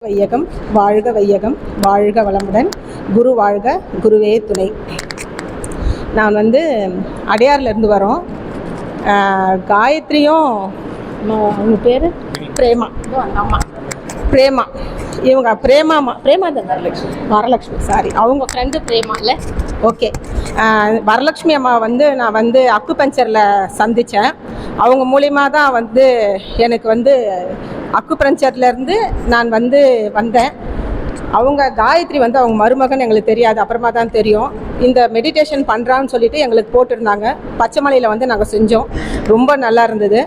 வையகம் வாழ்க வையகம் வாழ்க வளமுடன் குரு வாழ்க குருவே துணை. நான் அடையார்லேருந்து வரோம். காயத்ரியும் அவங்க பேர் பிரேமா, அம்மா பிரேமா, இவங்க பிரேமா தான் வரலட்சுமி, சாரி, அவங்க ஃப்ரெண்டு பிரேமா இல்லை. ஓகே, வரலட்சுமி அம்மா நான் அக்குபஞ்சரில் சந்தித்தேன். அவங்க மூலிமா தான் எனக்கு அக்குபஞ்சர்லேருந்து நான் வந்தேன். அவங்க காயத்ரி அவங்க மருமகன் எங்களுக்கு தெரியாது, அப்புறமா தான் தெரியும். இந்த மெடிடேஷன் பண்ணுறான்னு சொல்லிட்டு எங்களுக்கு போட்டிருந்தாங்க. பச்சைமலையில் நாங்கள் செஞ்சோம். ரொம்ப நல்லா இருந்தது.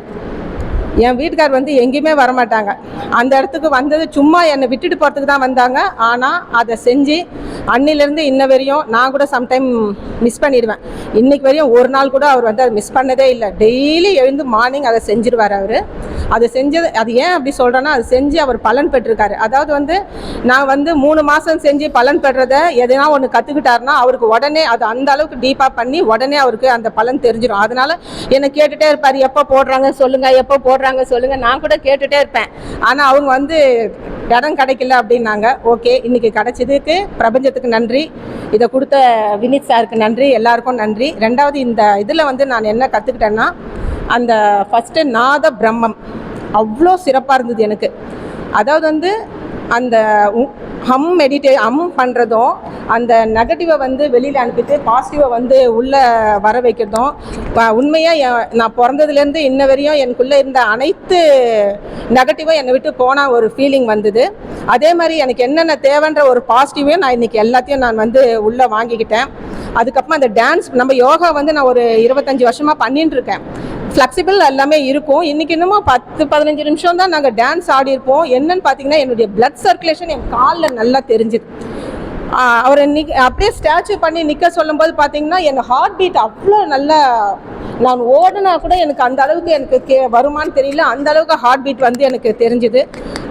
என் வீட்டுக்கார் எங்கேயுமே வரமாட்டாங்க. அந்த இடத்துக்கு வந்தது சும்மா என்னை விட்டுட்டு போகிறதுக்கு தான் வந்தாங்க. ஆனால் அதை செஞ்சு அன்னிலேருந்து இன்ன வரையும் நான் கூட சம்டைம் மிஸ் பண்ணிடுவேன். இன்றைக்கு வரையும் ஒரு நாள் கூட அவர் அதை மிஸ் பண்ணதே இல்லை. டெய்லி எழுந்து மார்னிங் அதை செஞ்சிருவார். அவர் அதை செஞ்சது, அது ஏன் அப்படி சொல்கிறேன்னா, அது செஞ்சு அவர் பலன் பெற்றிருக்காரு. அதாவது நான் 3 மாதம் செஞ்சு பலன் பெற்றதை எதனா ஒன்று கற்றுக்கிட்டாருன்னா அவருக்கு உடனே அது அந்த அளவுக்கு டீப்பாக பண்ணி உடனே அவருக்கு அந்த பலன் தெரிஞ்சிடும். அதனால் என்னை கேட்டுகிட்டே இருப்பார், எப்போ போடுறாங்க சொல்லுங்கள், எப்போ போடுறாங்க சொல்லுங்கள். நான் கூட கேட்டுகிட்டே இருப்பேன். ஆனால் அவங்க இடம் கிடைக்கல அப்படின்னாங்க. ஓகே, இன்றைக்கி கிடைச்சதுக்கு பிரபஞ்சத்துக்கு நன்றி, இதை கொடுத்த வினித் சாருக்கு நன்றி, எல்லாருக்கும் நன்றி. ரெண்டாவது, இந்த இதில் நான் என்ன கற்றுக்கிட்டேன்னா, அந்த ஃபஸ்ட்டு நாத பிரம்மம் அவ்வளோ சிறப்பாக இருந்தது எனக்கு. அதாவது அந்த ஹம் பண்ணுறதும், அந்த நெகட்டிவை வெளியில் அனுப்பிட்டு பாசிட்டிவை உள்ளே வர வைக்கிறதும், உண்மையாக நான் பிறந்ததுலேருந்து இன்ன வரையும் எனக்குள்ளே இருந்த அனைத்து நெகட்டிவும் என்னை விட்டு போனால் ஒரு ஃபீலிங் வந்தது. அதே மாதிரி எனக்கு என்னென்ன தேவைன்ற ஒரு பாசிட்டிவையும் நான் இன்றைக்கி எல்லாத்தையும் நான் உள்ளே வாங்கிக்கிட்டேன். அதுக்கப்புறமா அந்த டான்ஸ், நம்ம யோகா நான் ஒரு 25 வருஷமாக பண்ணிட்டு இருக்கேன். ஃப்ளெக்சிபிள் எல்லாமே இருக்கும். இன்றைக்கி இன்னமும் 10-15 நிமிஷம் தான் நாங்கள் டான்ஸ் ஆடிருப்போம். என்னன்னு பார்த்தீங்கன்னா, என்னுடைய பிளட் சர்க்குலேஷன் என் காலில் நல்லா தெரிஞ்சுது. அவர் அப்படியே ஸ்டாச்சு பண்ணி நிற்க சொல்லும்போது பார்த்தீங்கன்னா, என் ஹார்ட் பீட் அவ்வளோ நல்லா, நான் ஓடுனா கூட எனக்கு அந்த அளவுக்கு எனக்கு வருமானு தெரியல, அந்த அளவுக்கு ஹார்ட் பீட் எனக்கு தெரிஞ்சுது.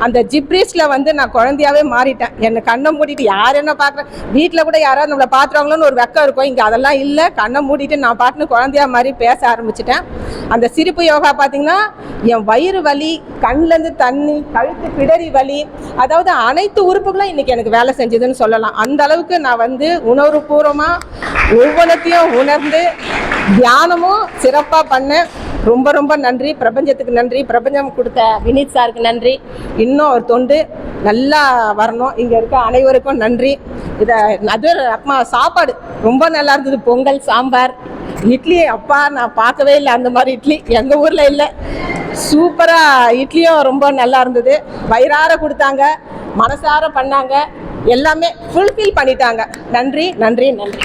அந்த ஜிப்ரீஸில் நான் குழந்தையாகவே மாறிட்டேன். என்னை கண்ணை மூடிட்டு யார் என்ன பார்க்குறேன், வீட்டில் கூட யாராவது நம்மளை பார்த்துருவாங்களோன்னு ஒரு வெக்கம் இருக்கும். இங்கே அதெல்லாம் இல்லை. கண்ணை மூடிட்டு நான் பாட்டுன்னு குழந்தையா மாதிரி பேச ஆரம்பிச்சிட்டேன். அந்த சிரிப்பு யோகா பார்த்தீங்கன்னா, என் வயிறு வலி, கண்ணிலேருந்து தண்ணி, கழுத்து பிடரி வலி, அதாவது அனைத்து உறுப்புகளும் இன்றைக்கி எனக்கு வேலை செஞ்சதுன்னு சொல்லலாம். அந்த அளவுக்கு நான் உணர்வுபூர்வமாக ஒவ்வொன்றத்தையும் உணர்ந்து தியானமும் சிறப்பாக பண்ணேன். ரொம்ப ரொம்ப நன்றி. பிரபஞ்சத்துக்கு நன்றி. பிரபஞ்சம் கொடுத்த வினித் சாருக்கு நன்றி. இன்னும் ஒரு தொண்டு நல்லா வரணும். இங்கே இருக்க அனைவருக்கும் நன்றி. அம்மா சாப்பாடு ரொம்ப நல்லா இருந்தது. பொங்கல், சாம்பார், இட்லி, அப்பா நான் பார்க்கவே இல்லை அந்த மாதிரி இட்லி எங்கள் ஊரில் இல்லை. சூப்பராக இட்லியும் ரொம்ப நல்லா இருந்தது. வயிறார கொடுத்தாங்க, மனசார பண்ணாங்க, எல்லாமே ஃபுல்ஃபில் பண்ணிட்டாங்க. நன்றி நன்றி நன்றி.